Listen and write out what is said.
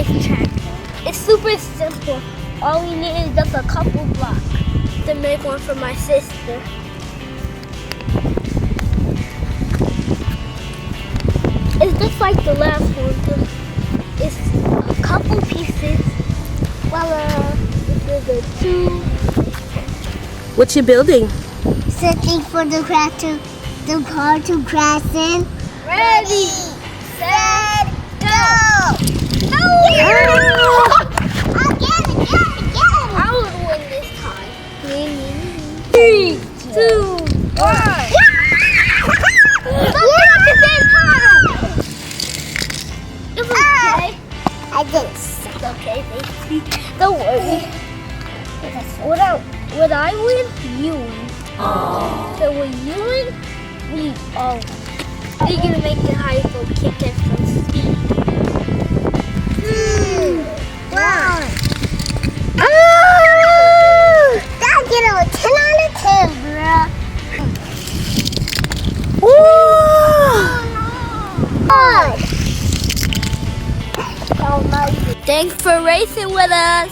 racetrack. It's super simple. All we need is just a couple blocks to make one for my sister. It's just like the last one. It's a couple pieces. Voila! This is a 2. What you building? Setting for the car to crash in. Ready, set, go! No! Again. I will win this time. 3, 2, 1. At the same time. It's okay. I did it. It's okay, baby. Don't worry. Would I win? You win. So when you win, we all win. You're gonna make it high for kick and from speed. 2, 1. Oh! That get a 10 out of 10, bruh. Thanks for racing with us.